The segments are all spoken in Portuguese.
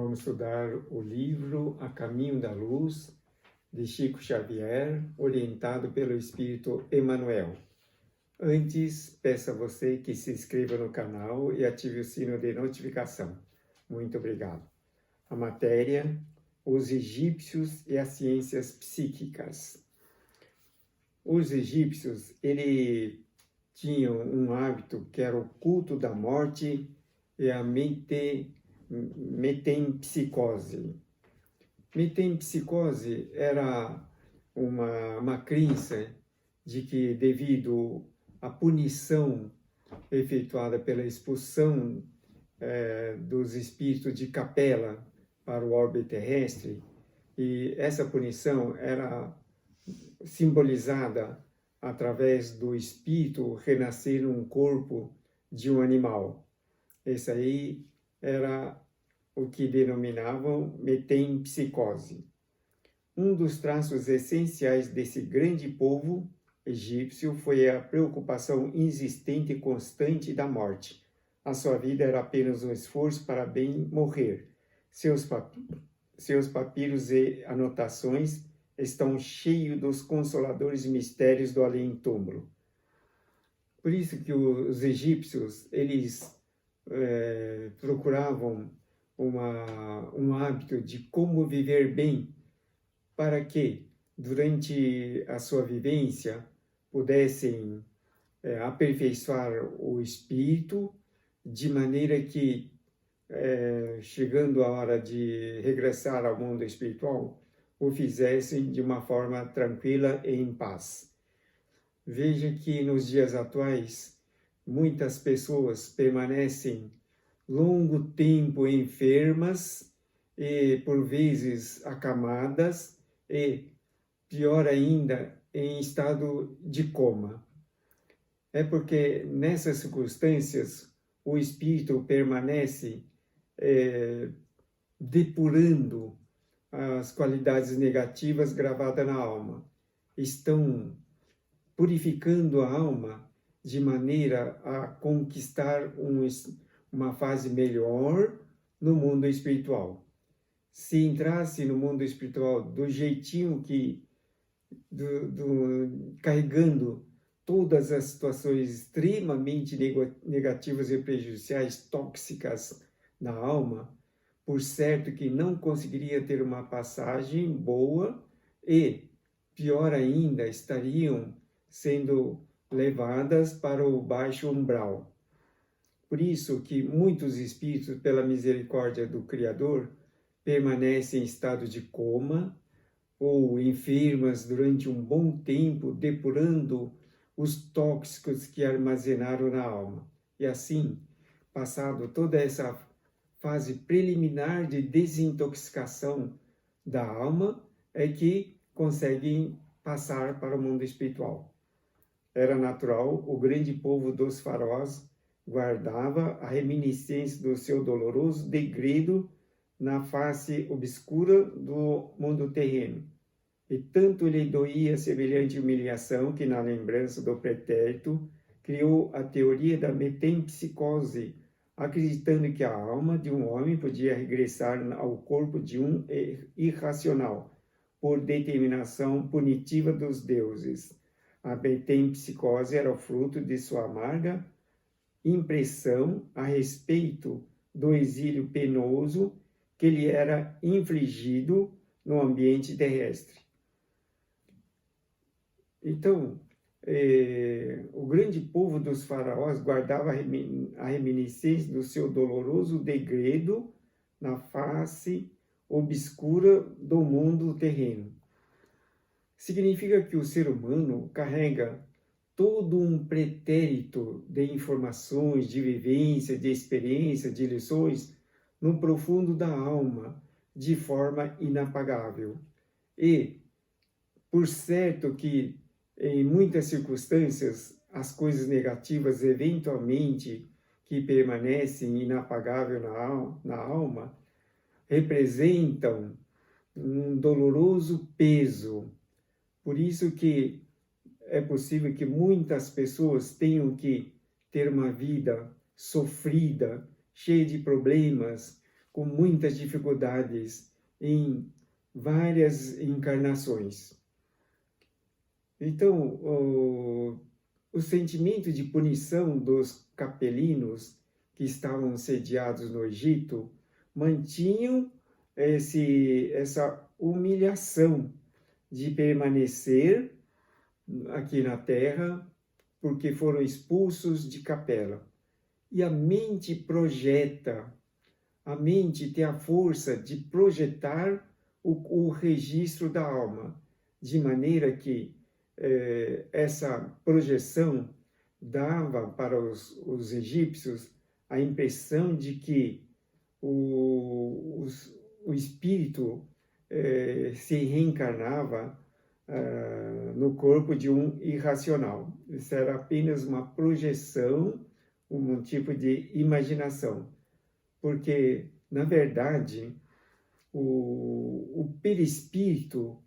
Vamos estudar o livro A Caminho da Luz, de Chico Xavier, orientado pelo Espírito Emmanuel. Antes, peço a você que se inscreva no canal e ative o sino de notificação. Muito obrigado. A matéria: os egípcios e as ciências psíquicas. Os egípcios, eles tinham um hábito que era o culto da morte e a metempsicose. Metempsicose era uma crença de que, devido à punição efetuada pela expulsão dos espíritos de Capela para o orbe terrestre, e essa punição era simbolizada através do espírito renascer num corpo de um animal. Esse aí era o que denominavam metempsicose. Um dos traços essenciais desse grande povo egípcio foi a preocupação insistente e constante da morte. A sua vida era apenas um esforço para bem morrer. Seus papiros e anotações estão cheios dos consoladores mistérios do além-túmulo. Por isso que os egípcios, eles procuravam um hábito de como viver bem, para que, durante a sua vivência, pudessem aperfeiçoar o espírito, de maneira que, chegando a hora de regressar ao mundo espiritual, o fizessem de uma forma tranquila e em paz. Veja que nos dias atuais, muitas pessoas permanecem longo tempo enfermas e, por vezes, acamadas e, pior ainda, em estado de coma. É porque, nessas circunstâncias, o espírito permanece depurando as qualidades negativas gravadas na alma. Estão purificando a alma de maneira a conquistar uma fase melhor no mundo espiritual. Se entrasse no mundo espiritual do jeitinho que, carregando todas as situações extremamente negativas e prejudiciais, tóxicas na alma, por certo que não conseguiria ter uma passagem boa e, pior ainda, estariam sendo levadas para o baixo umbral. Por isso que muitos espíritos, pela misericórdia do Criador, permanecem em estado de coma ou enfermas durante um bom tempo, depurando os tóxicos que armazenaram na alma. E assim, passado toda essa fase preliminar de desintoxicação da alma, é que conseguem passar para o mundo espiritual. Era natural, o grande povo dos faraós guardava a reminiscência do seu doloroso degredo na face obscura do mundo terreno. E tanto lhe doía semelhante humilhação que, na lembrança do pretérito, criou a teoria da metempsicose, acreditando que a alma de um homem podia regressar ao corpo de um irracional, por determinação punitiva dos deuses. A metempsicose era o fruto de sua amarga impressão a respeito do exílio penoso que lhe era infligido no ambiente terrestre. Então, o grande povo dos faraós guardava a reminiscência do seu doloroso degredo na face obscura do mundo terreno. Significa que o ser humano carrega todo um pretérito de informações, de vivência, de experiência, de lições no profundo da alma, de forma inapagável. E, por certo que, em muitas circunstâncias, as coisas negativas, eventualmente, que permanecem inapagáveis na alma, representam um doloroso peso. Por isso que é possível que muitas pessoas tenham que ter uma vida sofrida, cheia de problemas, com muitas dificuldades em várias encarnações. Então, o sentimento de punição dos capelinos que estavam sediados no Egito mantinham essa humilhação de permanecer aqui na Terra porque foram expulsos de Capela. E a mente tem a força de projetar o registro da alma, de maneira que essa projeção dava para os egípcios a impressão de que o espírito se reencarnava no corpo de um irracional. Isso era apenas uma projeção, um tipo de imaginação. Porque, na verdade, o perispírito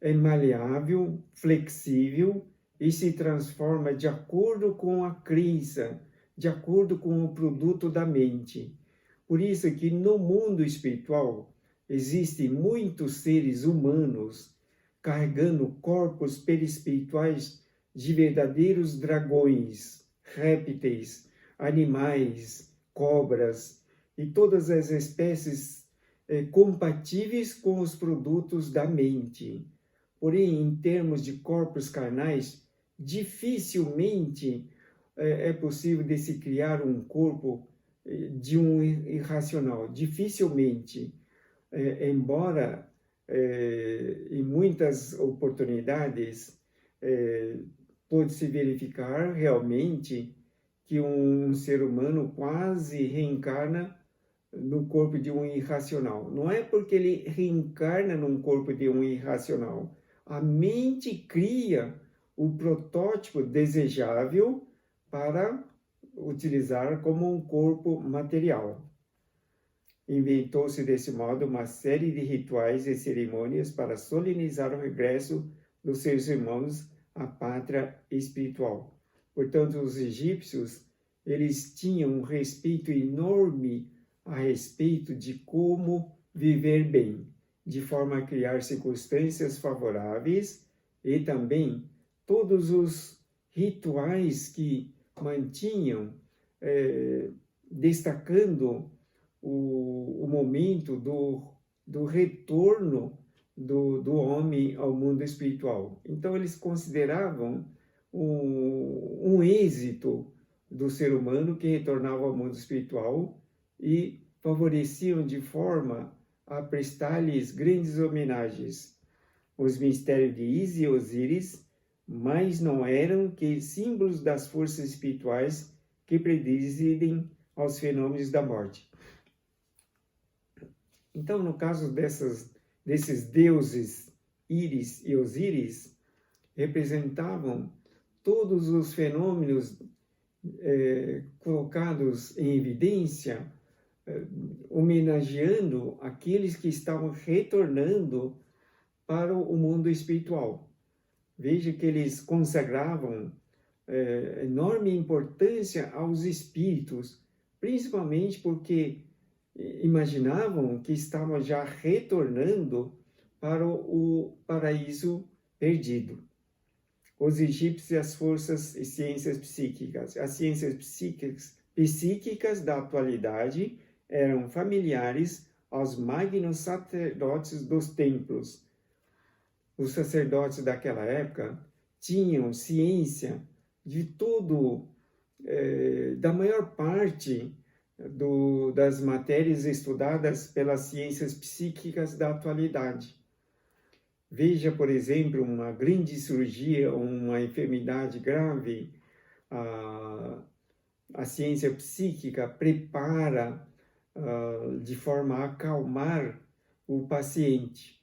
é maleável, flexível e se transforma de acordo com a crença, de acordo com o produto da mente. Por isso que no mundo espiritual existem muitos seres humanos carregando corpos perispirituais de verdadeiros dragões, répteis, animais, cobras e todas as espécies compatíveis com os produtos da mente. Porém, em termos de corpos carnais, dificilmente é possível de se criar um corpo de um irracional. Dificilmente. Embora em muitas oportunidades pode-se verificar realmente que um ser humano quase reencarna no corpo de um irracional. Não é porque ele reencarna num corpo de um irracional. A mente cria o protótipo desejável para utilizar como um corpo material. Inventou-se desse modo uma série de rituais e cerimônias para solenizar o regresso dos seus irmãos à pátria espiritual. Portanto, os egípcios, eles tinham um respeito enorme a respeito de como viver bem, de forma a criar circunstâncias favoráveis e também todos os rituais que mantinham, destacando o momento do retorno do homem ao mundo espiritual. Então, eles consideravam um êxito do ser humano que retornava ao mundo espiritual e favoreciam de forma a prestar-lhes grandes homenagens. Os mistérios de Ísis e Osíris, mas não eram que símbolos das forças espirituais que predizem aos fenômenos da morte. Então, no caso desses deuses Íris e Osíris, representavam todos os fenômenos colocados em evidência, homenageando aqueles que estavam retornando para o mundo espiritual. Veja que eles consagravam enorme importância aos espíritos, principalmente porque imaginavam que estavam já retornando para o paraíso perdido. Os egípcios e as forças e ciências psíquicas. As ciências psíquicas da atualidade eram familiares aos magnos sacerdotes dos templos. Os sacerdotes daquela época tinham ciência de tudo, da maior parte das matérias estudadas pelas ciências psíquicas da atualidade. Veja, por exemplo, uma grande cirurgia, uma enfermidade grave, a ciência psíquica prepara de forma a acalmar o paciente.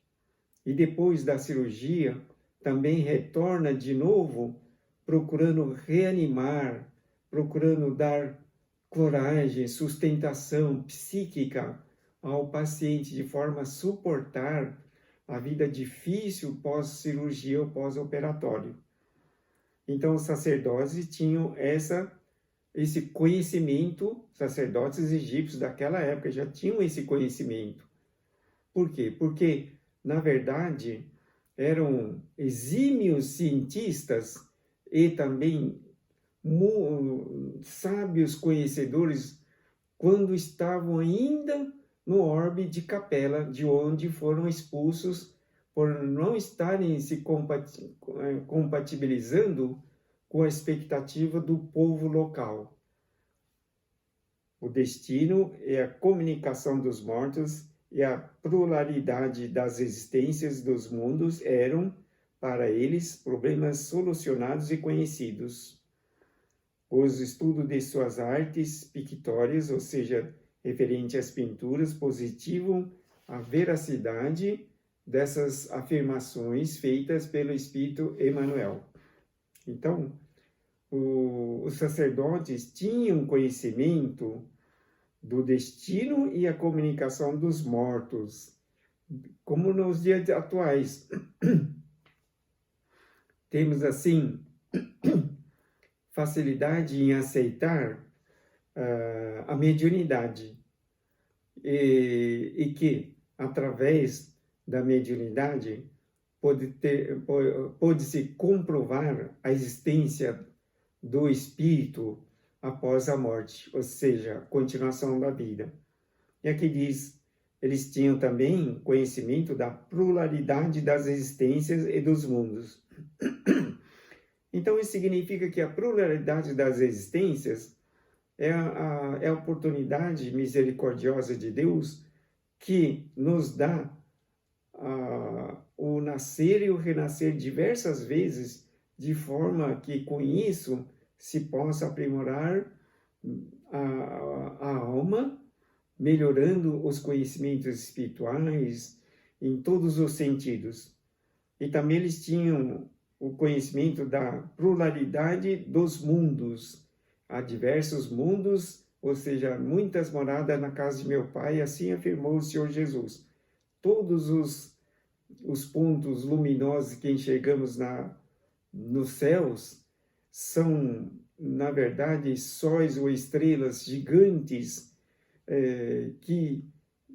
E depois da cirurgia, também retorna de novo, procurando reanimar, procurando dar coragem, sustentação psíquica ao paciente, de forma a suportar a vida difícil pós-cirurgia ou pós-operatório. Então, os sacerdotes tinham essa esse conhecimento, sacerdotes egípcios daquela época já tinham esse conhecimento. Por quê? Porque, na verdade, eram exímios cientistas e também sábios conhecedores quando estavam ainda no orbe de Capela, de onde foram expulsos por não estarem se compatibilizando com a expectativa do povo local. O destino é a comunicação dos mortos e a pluralidade das existências dos mundos eram, para eles, problemas solucionados e conhecidos. Os estudos de suas artes pictórias, ou seja, referente às pinturas, positivam a veracidade dessas afirmações feitas pelo Espírito Emmanuel. Então, os sacerdotes tinham conhecimento do destino e a comunicação dos mortos, como nos dias atuais. Temos, assim, facilidade em aceitar a mediunidade e que, através da mediunidade, pode-se comprovar a existência do espírito após a morte, ou seja, a continuação da vida. E aqui diz, eles tinham também conhecimento da pluralidade das existências e dos mundos. Então, isso significa que a pluralidade das existências é a oportunidade misericordiosa de Deus que nos dá o nascer e o renascer diversas vezes, de forma que com isso se possa aprimorar a alma, melhorando os conhecimentos espirituais em todos os sentidos. E também eles tinham o conhecimento da pluralidade dos mundos. Há diversos mundos, ou seja, muitas moradas na casa de meu Pai, assim afirmou o Senhor Jesus. Todos os pontos luminosos que enxergamos nos céus são, na verdade, sóis ou estrelas gigantes que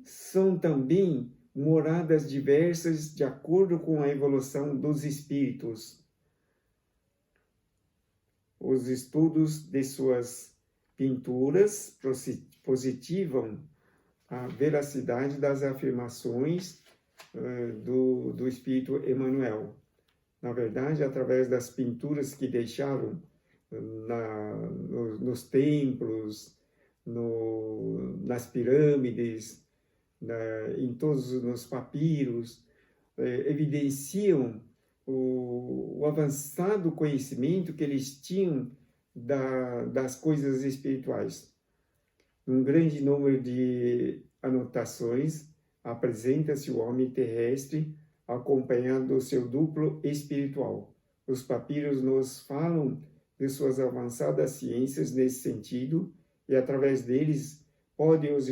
são também moradas diversas de acordo com a evolução dos espíritos. Os estudos de suas pinturas positivam a veracidade das afirmações do Espírito Emmanuel. Na verdade, através das pinturas que deixaram nos templos, nas pirâmides, em todos os papiros, evidenciam o avançado conhecimento que eles tinham das coisas espirituais. Num grande número de anotações, apresenta-se o homem terrestre acompanhado do seu duplo espiritual. Os papiros nos falam de suas avançadas ciências nesse sentido e, através deles, podem os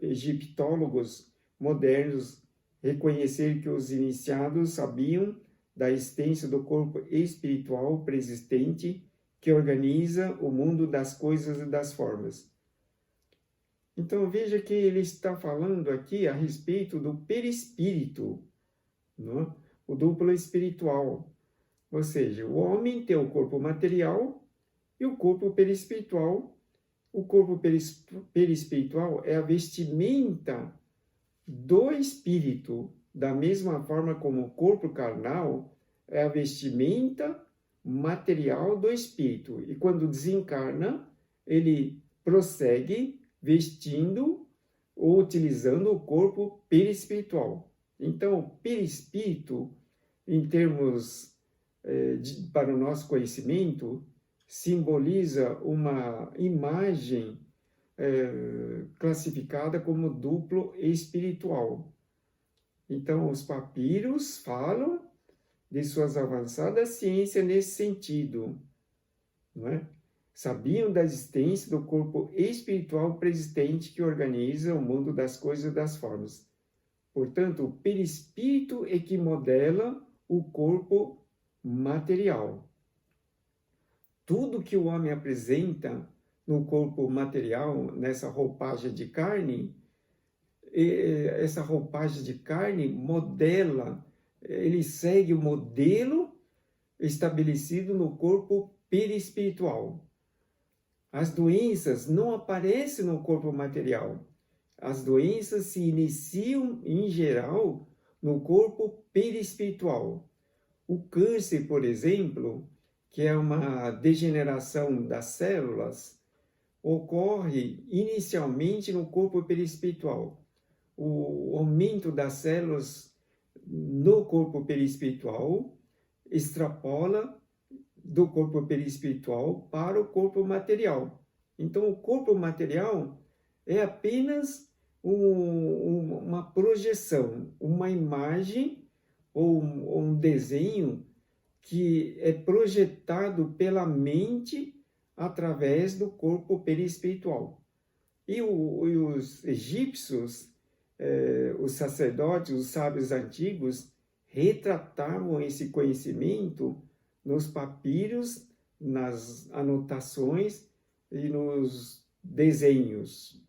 egiptólogos modernos reconhecer que os iniciados sabiam da existência do corpo espiritual preexistente que organiza o mundo das coisas e das formas. Então, veja que ele está falando aqui a respeito do perispírito, não? O duplo espiritual. Ou seja, o homem tem o corpo material e o corpo perispiritual. O corpo perispiritual é a vestimenta do espírito, da mesma forma como o corpo carnal é a vestimenta material do espírito. E quando desencarna, ele prossegue vestindo ou utilizando o corpo perispiritual. Então, o perispírito, em termos para o nosso conhecimento, simboliza uma imagem classificada como duplo espiritual. Então, os papiros falam de suas avançadas ciências nesse sentido, não é? Sabiam da existência do corpo espiritual preexistente que organiza o mundo das coisas e das formas. Portanto, o perispírito é que modela o corpo material. Tudo que o homem apresenta no corpo material, nessa roupagem de carne, essa roupagem de carne modela, ele segue o modelo estabelecido no corpo perispiritual. As doenças não aparecem no corpo material. As doenças se iniciam, em geral, no corpo perispiritual. O câncer, por exemplo, que é uma degeneração das células, ocorre inicialmente no corpo perispiritual. O aumento das células no corpo perispiritual extrapola do corpo perispiritual para o corpo material. Então, o corpo material é apenas uma projeção, uma imagem ou um desenho que é projetado pela mente através do corpo perispiritual. E os egípcios, os sacerdotes, os sábios antigos, retratavam esse conhecimento nos papiros, nas anotações e nos desenhos.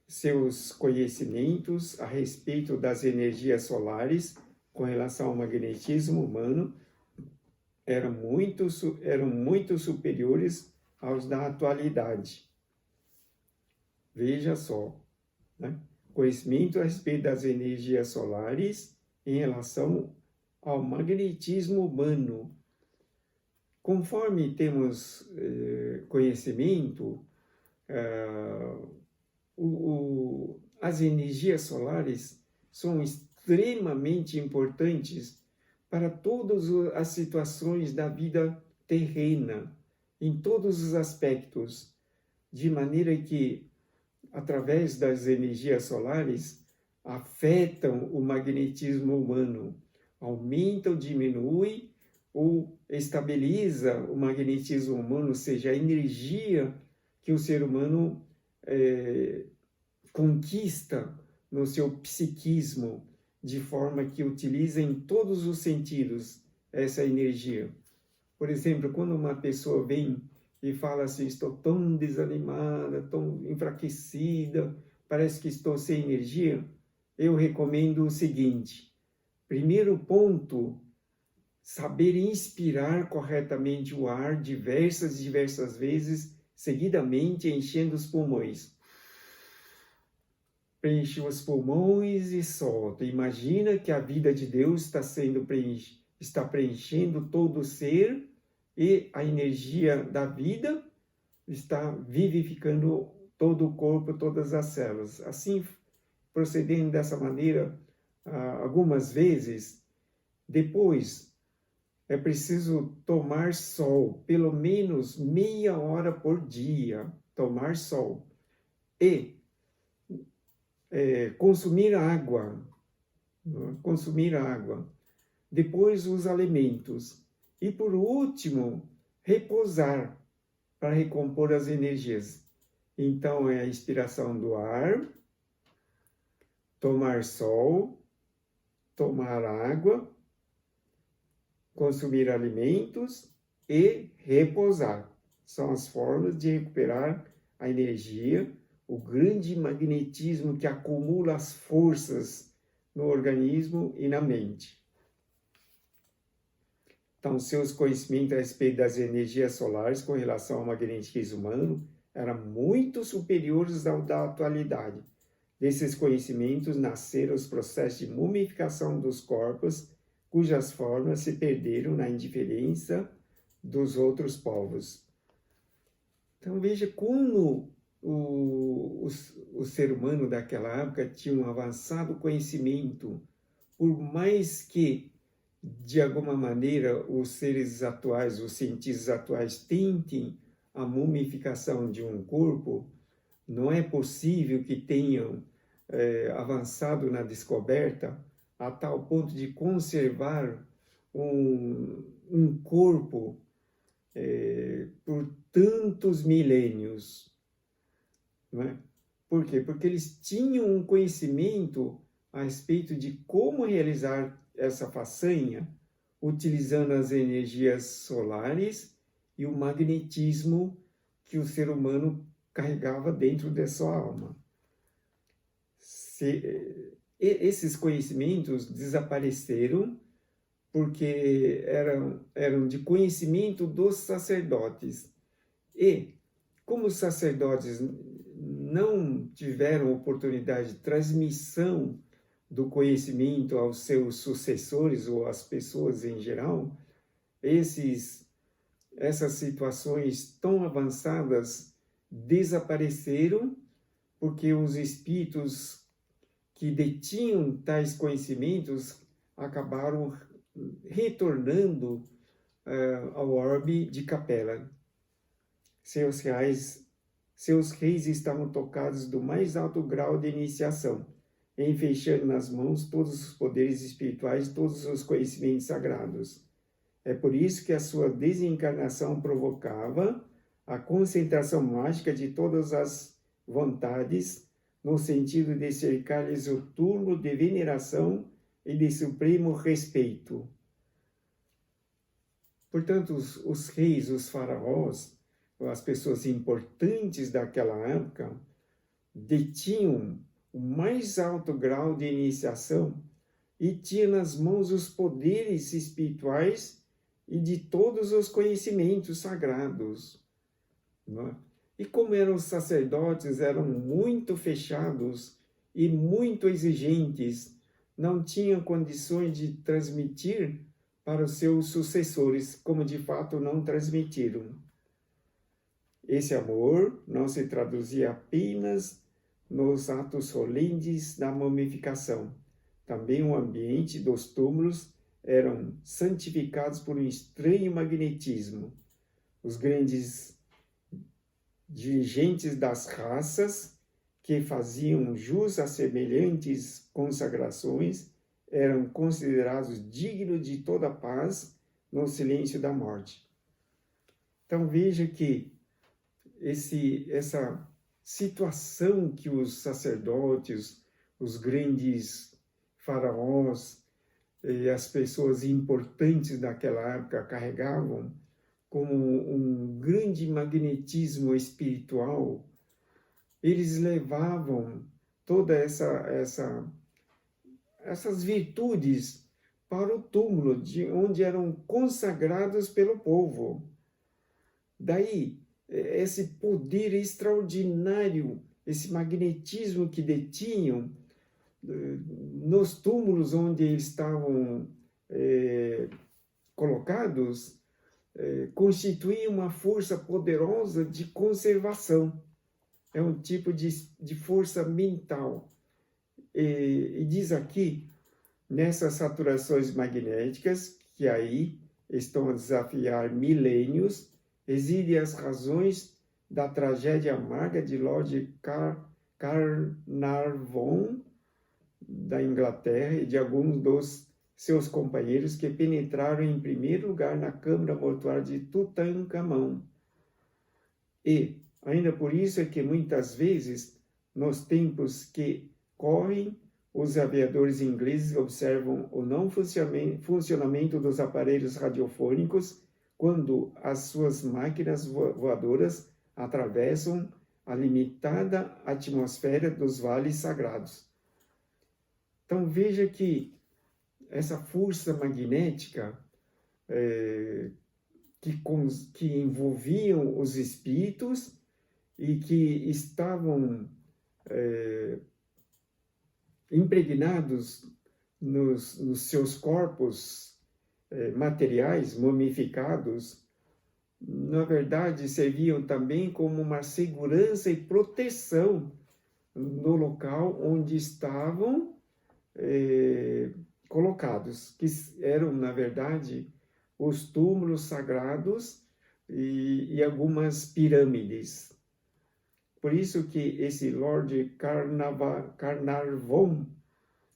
Seus conhecimentos a respeito das energias solares com relação ao magnetismo humano eram muito superiores aos da atualidade. Veja só, né? Conhecimento a respeito das energias solares em relação ao magnetismo humano. Conforme temos conhecimento, as energias solares são extremamente importantes para todas as situações da vida terrena, em todos os aspectos, de maneira que, através das energias solares, afetam o magnetismo humano, aumentam, diminuem ou estabiliza o magnetismo humano, ou seja, a energia que o ser humano conquista no seu psiquismo, de forma que utiliza em todos os sentidos essa energia. Por exemplo, quando uma pessoa vem e fala assim, estou tão desanimada, tão enfraquecida, parece que estou sem energia, eu recomendo o seguinte: primeiro ponto, saber inspirar corretamente o ar diversas vezes, seguidamente, enchendo os pulmões. Preenche os pulmões e solta. Imagina que a vida de Deus está preenchendo todo o ser e a energia da vida está vivificando todo o corpo, todas as células. Assim, procedendo dessa maneira algumas vezes, depois é preciso tomar sol, pelo menos meia hora por dia, tomar sol. E consumir água, depois os alimentos e, por último, repousar para recompor as energias. Então, é a inspiração do ar, tomar sol, tomar água, consumir alimentos e repousar. São as formas de recuperar a energia, o grande magnetismo que acumula as forças no organismo e na mente. Então, seus conhecimentos a respeito das energias solares com relação ao magnetismo humano eram muito superiores ao da atualidade. Desses conhecimentos nasceram os processos de mumificação dos corpos, cujas formas se perderam na indiferença dos outros povos. Então, veja como o ser humano daquela época tinha um avançado conhecimento, por mais que, de alguma maneira, os seres atuais, os cientistas atuais, tentem a mumificação de um corpo, não é possível que tenham avançado na descoberta a tal ponto de conservar um corpo por tantos milênios. Não é? Por quê? Porque eles tinham um conhecimento a respeito de como realizar essa façanha, utilizando as energias solares e o magnetismo que o ser humano carregava dentro da sua alma. Esses conhecimentos desapareceram porque eram de conhecimento dos sacerdotes. E, como os sacerdotes não tiveram oportunidade de transmissão do conhecimento aos seus sucessores ou às pessoas em geral, essas situações tão avançadas desapareceram porque os espíritos que detinham tais conhecimentos acabaram retornando ao orbe de Capela. Seus reis estavam tocados do mais alto grau de iniciação, fechando nas mãos todos os poderes espirituais, todos os conhecimentos sagrados. É por isso que a sua desencarnação provocava a concentração mágica de todas as vontades, no sentido de cercar-lhes o turno de veneração e de supremo respeito. Portanto, os reis, os faraós, as pessoas importantes daquela época, detinham o mais alto grau de iniciação e tinham nas mãos os poderes espirituais e de todos os conhecimentos sagrados. Não é? E como eram os sacerdotes, eram muito fechados e muito exigentes, não tinham condições de transmitir para os seus sucessores, como de fato não transmitiram. Esse amor não se traduzia apenas nos atos solenes da mumificação. Também o ambiente dos túmulos eram santificados por um estranho magnetismo. Os grandes dirigentes das raças que faziam jus a semelhantes consagrações eram considerados dignos de toda paz no silêncio da morte. Então veja que essa situação que os sacerdotes, os grandes faraós e as pessoas importantes daquela época carregavam como um grande magnetismo espiritual, eles levavam todas essas virtudes para o túmulo, de onde eram consagrados pelo povo. Daí, esse poder extraordinário, esse magnetismo que detinham nos túmulos onde eles estavam colocados, constituía uma força poderosa de conservação. É um tipo de força mental. E diz aqui, nessas saturações magnéticas, que aí estão a desafiar milênios, residem as razões da tragédia amarga de Lord Carnarvon, da Inglaterra, e de alguns dos seus companheiros que penetraram em primeiro lugar na câmara mortuária de Tutankhamon. E, ainda por isso é que muitas vezes, nos tempos que correm, os aviadores ingleses observam o não funcionamento dos aparelhos radiofônicos quando as suas máquinas voadoras atravessam a limitada atmosfera dos vales sagrados. Então veja que essa força magnética que envolviam os espíritos e que estavam impregnados nos seus corpos materiais, mumificados, na verdade serviam também como uma segurança e proteção no local onde estavam colocados, que eram, na verdade, os túmulos sagrados e algumas pirâmides. Por isso que esse Lord Carnarvon,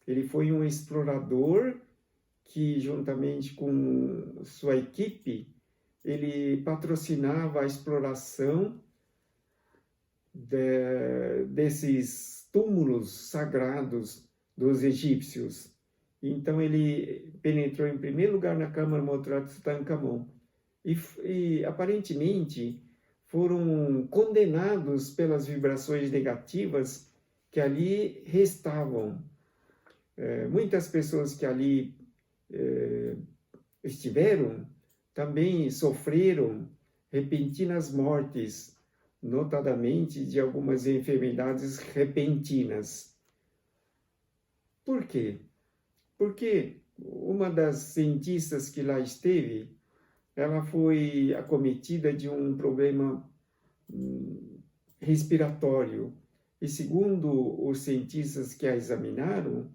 ele foi um explorador que, juntamente com sua equipe, ele patrocinava a exploração desses túmulos sagrados dos egípcios. Então ele penetrou em primeiro lugar na câmara mortuária de Tutankhamon e aparentemente foram condenados pelas vibrações negativas que ali restavam. Muitas pessoas que ali estiveram também sofreram repentinas mortes, notadamente de algumas enfermidades repentinas. Por quê? Porque uma das cientistas que lá esteve, ela foi acometida de um problema respiratório. E segundo os cientistas que a examinaram,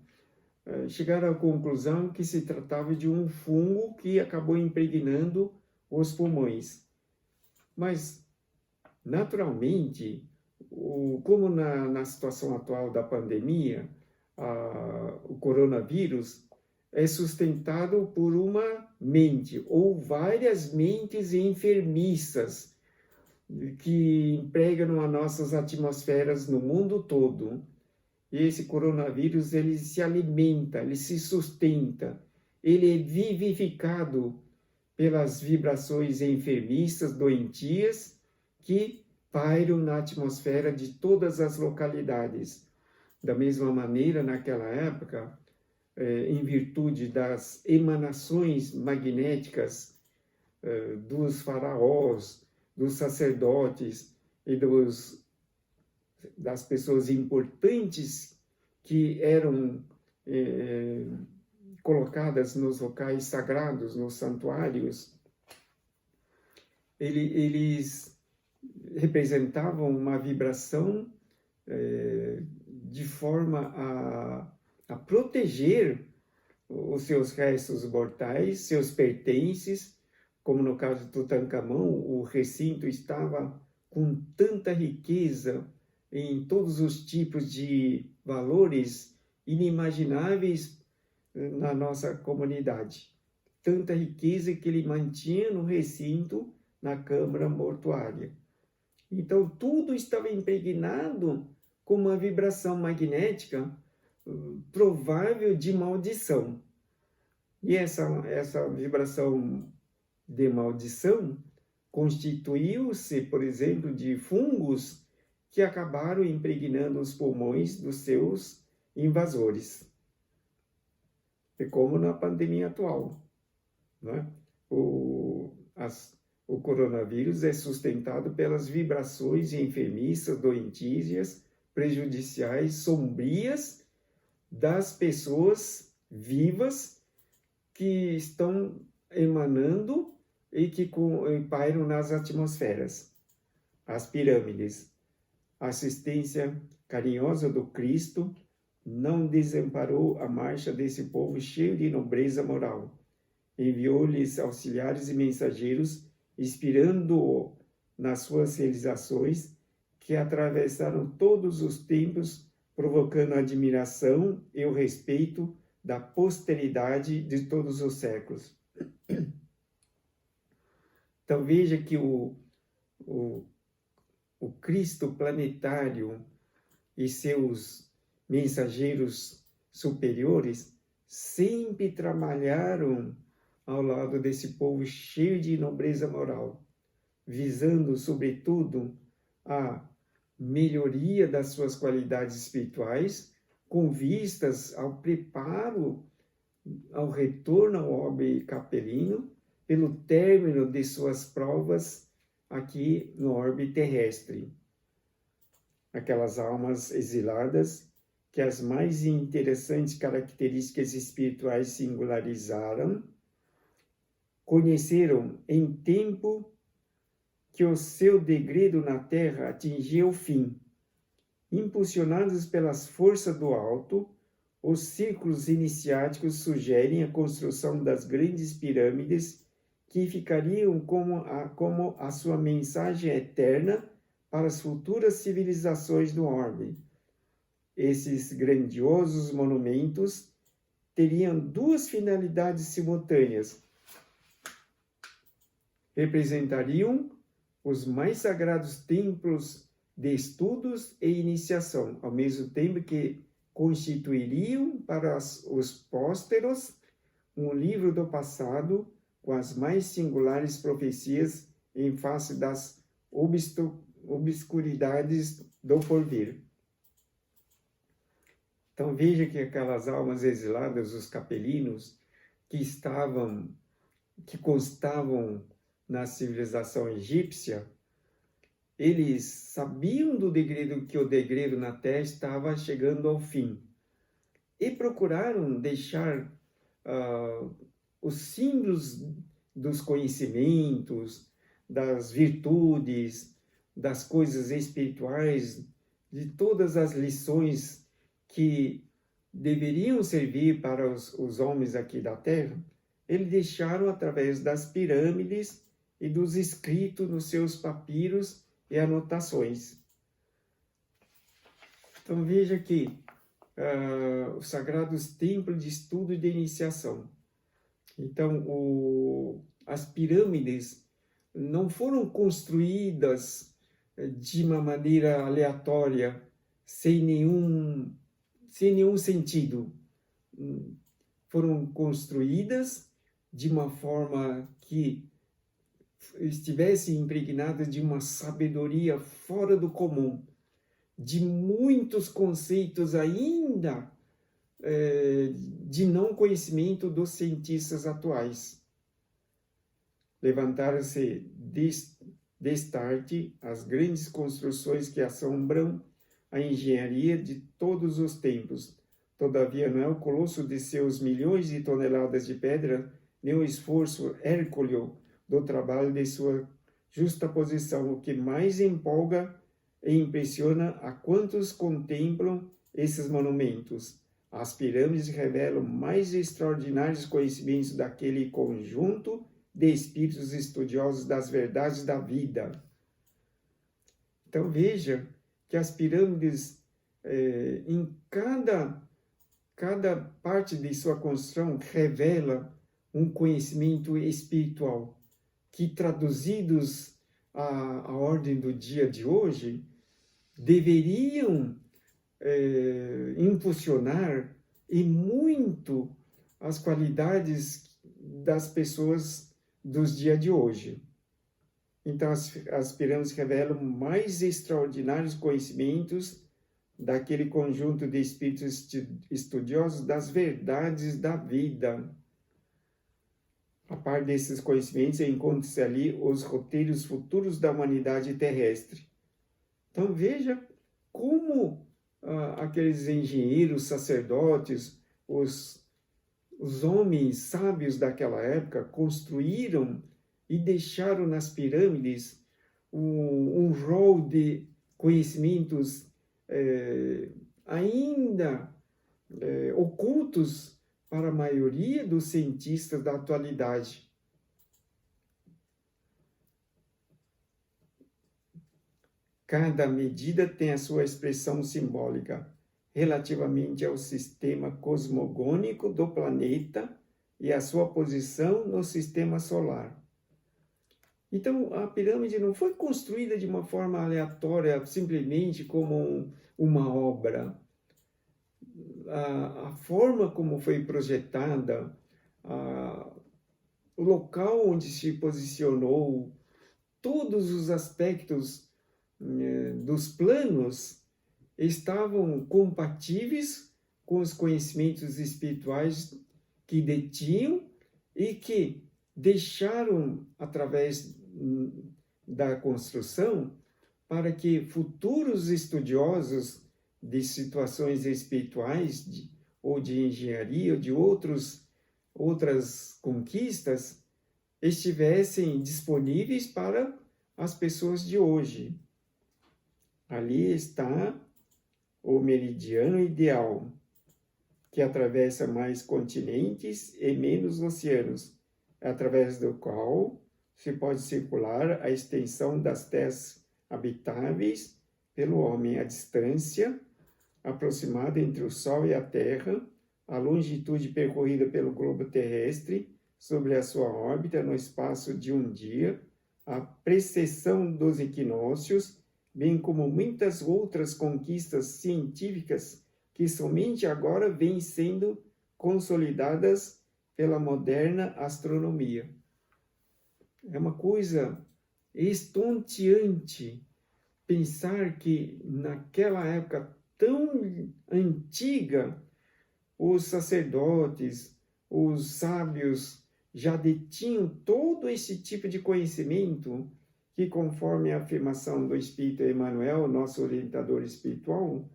chegaram à conclusão que se tratava de um fungo que acabou impregnando os pulmões. Mas, naturalmente, como na situação atual da pandemia, o coronavírus é sustentado por uma mente ou várias mentes enfermiças que impregnam as nossas atmosferas no mundo todo. E esse coronavírus, ele se alimenta, ele se sustenta, ele é vivificado pelas vibrações enfermiças, doentias, que pairam na atmosfera de todas as localidades. Da mesma maneira, naquela época, em virtude das emanações magnéticas dos faraós, dos sacerdotes e das pessoas importantes que eram colocadas nos locais sagrados, nos santuários, eles representavam uma vibração de forma a proteger os seus restos mortais, seus pertences, como no caso de Tutancâmon, o recinto estava com tanta riqueza em todos os tipos de valores inimagináveis na nossa comunidade. Tanta riqueza que ele mantinha no recinto, na câmara mortuária. Então, tudo estava impregnado com uma vibração magnética provável de maldição. E essa vibração de maldição constituiu-se, por exemplo, de fungos que acabaram impregnando os pulmões dos seus invasores. É como na pandemia atual, né? O coronavírus é sustentado pelas vibrações enfermiças, doentícias, prejudiciais, sombrias das pessoas vivas que estão emanando e que pairam nas atmosferas. As pirâmides. A assistência carinhosa do Cristo não desamparou a marcha desse povo cheio de nobreza moral. Enviou-lhes auxiliares e mensageiros, inspirando-o nas suas realizações, que atravessaram todos os tempos, provocando a admiração e o respeito da posteridade de todos os séculos. Então veja que o Cristo planetário e seus mensageiros superiores sempre trabalharam ao lado desse povo cheio de nobreza moral, visando, sobretudo, a melhoria das suas qualidades espirituais, com vistas ao preparo, ao retorno ao orbe capelino, pelo término de suas provas aqui no orbe terrestre. Aquelas almas exiladas que as mais interessantes características espirituais singularizaram, conheceram em tempo que o seu degredo na Terra atingia o fim. Impulsionados pelas forças do alto, os círculos iniciáticos sugerem a construção das grandes pirâmides que ficariam como a sua mensagem eterna para as futuras civilizações do orbe. Esses grandiosos monumentos teriam duas finalidades simultâneas. Representariam os mais sagrados templos de estudos e iniciação, ao mesmo tempo que constituiriam para os pósteros um livro do passado com as mais singulares profecias em face das obscuridades do porvir. Então veja que aquelas almas exiladas, os capelinos, que constavam na civilização egípcia, eles sabiam que o degredo na Terra estava chegando ao fim e procuraram deixar os símbolos dos conhecimentos, das virtudes, das coisas espirituais, de todas as lições que deveriam servir para os homens aqui da Terra, eles deixaram através das pirâmides e dos escritos nos seus papiros e anotações. Então veja que os sagrados templos de estudo e de iniciação. Então, as pirâmides não foram construídas de uma maneira aleatória, sem nenhum sentido. Foram construídas de uma forma que estivesse impregnada de uma sabedoria fora do comum, de muitos conceitos ainda de não conhecimento dos cientistas atuais. Levantaram-se destarte as grandes construções que assombram a engenharia de todos os tempos. Todavia, não é o colosso de seus milhões de toneladas de pedra, nem o esforço hérculeo do trabalho de sua justa posição, o que mais empolga e impressiona a quantos contemplam esses monumentos. As pirâmides revelam mais extraordinários conhecimentos daquele conjunto de espíritos estudiosos das verdades da vida. Então veja que as pirâmides, em cada parte de sua construção, revela um conhecimento espiritual, que traduzidos à ordem do dia de hoje, deveriam impulsionar e muito as qualidades das pessoas dos dias de hoje. Então, as pirâmides revelam mais extraordinários conhecimentos daquele conjunto de espíritos estudiosos das verdades da vida. A par desses conhecimentos, encontram-se ali os roteiros futuros da humanidade terrestre. Então, veja como aqueles engenheiros, sacerdotes, os homens sábios daquela época construíram e deixaram nas pirâmides um rol de conhecimentos ainda ocultos para a maioria dos cientistas da atualidade. Cada medida tem a sua expressão simbólica relativamente ao sistema cosmogônico do planeta e a sua posição no sistema solar. Então, a pirâmide não foi construída de uma forma aleatória, simplesmente como uma obra. A forma como foi projetada, o local onde se posicionou, todos os aspectos dos planos estavam compatíveis com os conhecimentos espirituais que detinham e que deixaram através da construção para que futuros estudiosos de situações espirituais ou de engenharia ou de outras conquistas estivessem disponíveis para as pessoas de hoje. Ali está o meridiano ideal, que atravessa mais continentes e menos oceanos, através do qual se pode circular a extensão das terras habitáveis pelo homem, a distância aproximada entre o Sol e a Terra, a longitude percorrida pelo globo terrestre sobre a sua órbita no espaço de um dia, a precessão dos equinócios, bem como muitas outras conquistas científicas que somente agora vêm sendo consolidadas pela moderna astronomia. É uma coisa estonteante pensar que naquela época tão antiga, os sacerdotes, os sábios já detinham todo esse tipo de conhecimento que, conforme a afirmação do Espírito Emmanuel, nosso orientador espiritual,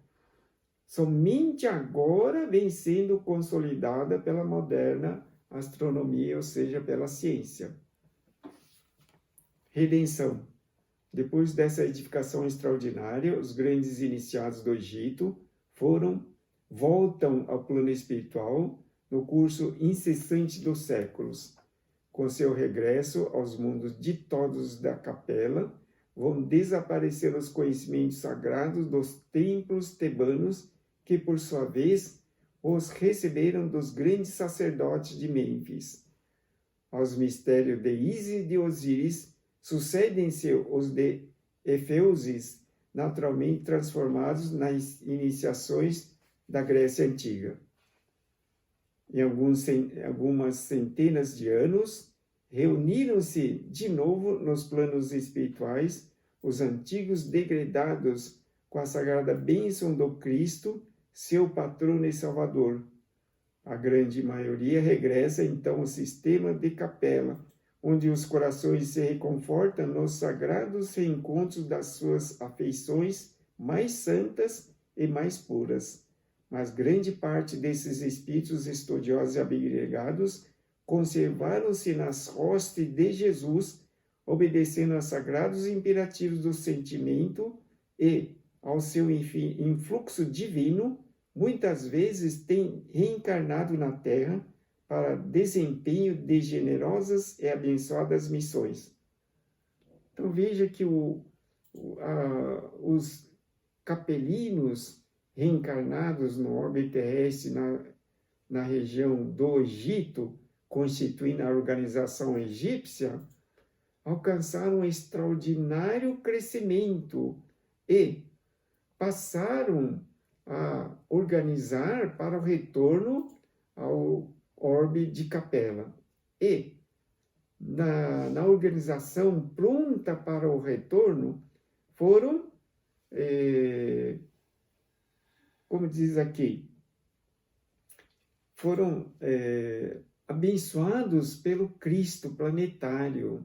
somente agora vem sendo consolidada pela moderna astronomia, ou seja, pela ciência. Redenção. Depois dessa edificação extraordinária, os grandes iniciados do Egito voltam ao plano espiritual no curso incessante dos séculos. Com seu regresso aos mundos ditosos da capela, vão desaparecer os conhecimentos sagrados dos templos tebanos, que por sua vez os receberam dos grandes sacerdotes de Mênfis. Aos mistérios de Ísis e de Osíris sucedem-se os de Efeusis, naturalmente transformados nas iniciações da Grécia Antiga. Em algumas centenas de anos, reuniram-se de novo nos planos espirituais os antigos degredados com a sagrada bênção do Cristo, seu patrono e salvador. A grande maioria regressa então ao sistema de capela, onde os corações se reconfortam nos sagrados reencontros das suas afeições mais santas e mais puras. Mas grande parte desses espíritos estudiosos e abnegados conservaram-se nas hostes de Jesus, obedecendo aos sagrados imperativos do sentimento e ao seu influxo divino, muitas vezes têm reencarnado na Terra para desempenho de generosas e abençoadas missões. Então veja que os capelinos reencarnados no orbe terrestre na região do Egito, constituindo a organização egípcia, alcançaram um extraordinário crescimento e passaram a organizar para o retorno ao orbe de capela. E, na organização pronta para o retorno, foram, como diz aqui, foram abençoados pelo Cristo planetário,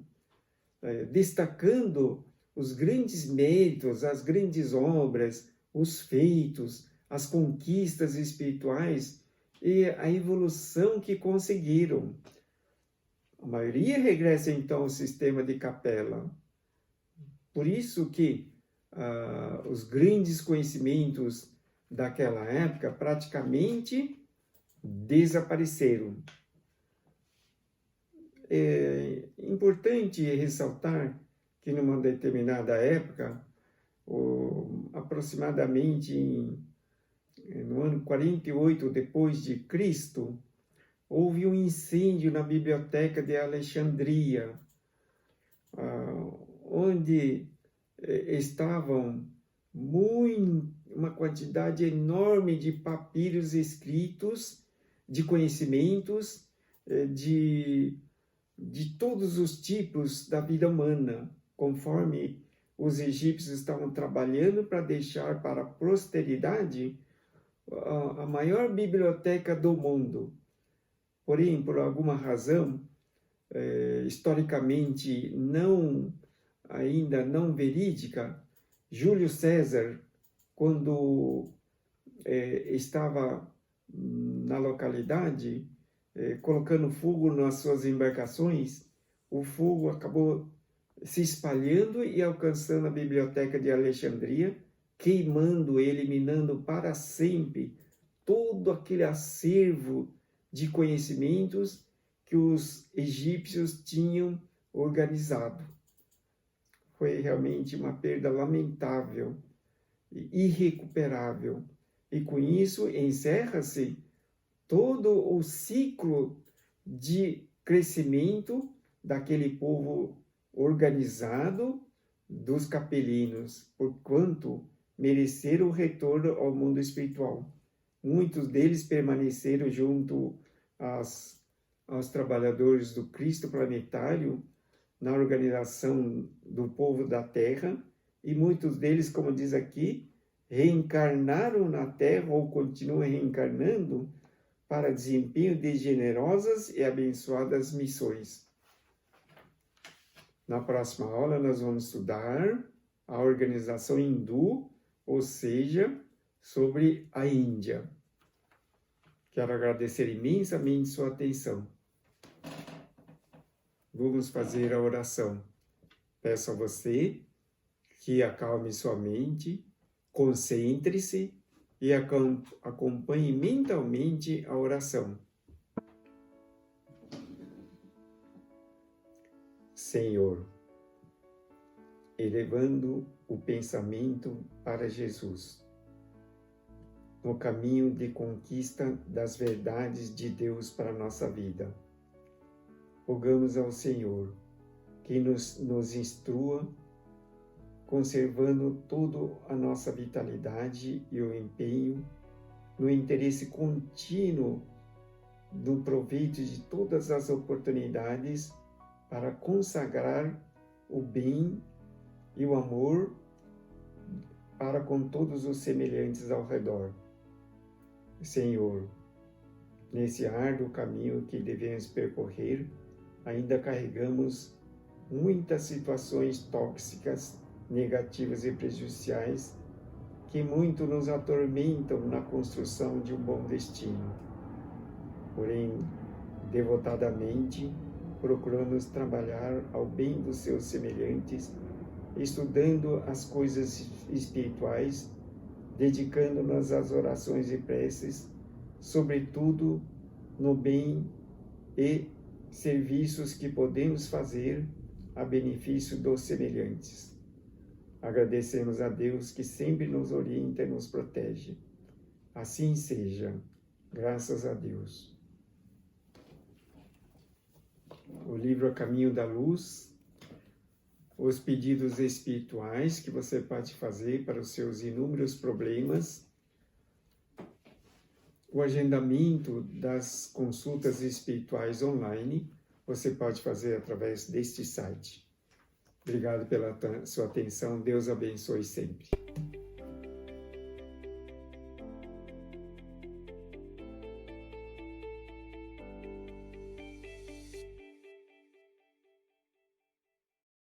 destacando os grandes méritos, as grandes obras, os feitos, as conquistas espirituais e a evolução que conseguiram. A maioria regressa então ao sistema de capela. Por isso que os grandes conhecimentos daquela época praticamente desapareceram. É importante ressaltar que numa determinada época, aproximadamente no ano 48 depois de Cristo, houve um incêndio na biblioteca de Alexandria, onde estavam uma quantidade enorme de papiros escritos, de conhecimentos, de todos os tipos da vida humana, conforme os egípcios estavam trabalhando para deixar para a posteridade a maior biblioteca do mundo. Porém, por alguma razão, historicamente ainda não verídica, Júlio César, quando estava na localidade, colocando fogo nas suas embarcações, o fogo acabou se espalhando e alcançando a biblioteca de Alexandria, queimando, eliminando para sempre todo aquele acervo de conhecimentos que os egípcios tinham organizado. Foi realmente uma perda lamentável e irrecuperável. E com isso encerra-se todo o ciclo de crescimento daquele povo organizado dos capelinos, porquanto mereceram o retorno ao mundo espiritual. Muitos deles permaneceram junto aos trabalhadores do Cristo planetário na organização do povo da terra, e muitos deles, como diz aqui, reencarnaram na terra ou continuam reencarnando para desempenho de generosas e abençoadas missões. Na próxima aula nós vamos estudar a organização hindu, ou seja, sobre a Índia. Quero agradecer imensamente sua atenção. Vamos fazer a oração. Peço a você que acalme sua mente, concentre-se e acompanhe mentalmente a oração. Senhor, elevando o pensamento para Jesus, no caminho de conquista das verdades de Deus para a nossa vida, rogamos ao Senhor que nos instrua, conservando toda a nossa vitalidade e o empenho no interesse contínuo do proveito de todas as oportunidades para consagrar o bem e o amor para com todos os semelhantes ao redor. Senhor, nesse árduo caminho que devemos percorrer, ainda carregamos muitas situações tóxicas, negativas e prejudiciais que muito nos atormentam na construção de um bom destino. Porém, devotadamente, procuramos trabalhar ao bem dos seus semelhantes, estudando as coisas espirituais, dedicando-nos às orações e preces, sobretudo no bem e serviços que podemos fazer a benefício dos semelhantes. Agradecemos a Deus que sempre nos orienta e nos protege. Assim seja, graças a Deus. O livro A Caminho da Luz, os pedidos espirituais que você pode fazer para os seus inúmeros problemas, o agendamento das consultas espirituais online, você pode fazer através deste site. Obrigado pela sua atenção. Deus abençoe sempre.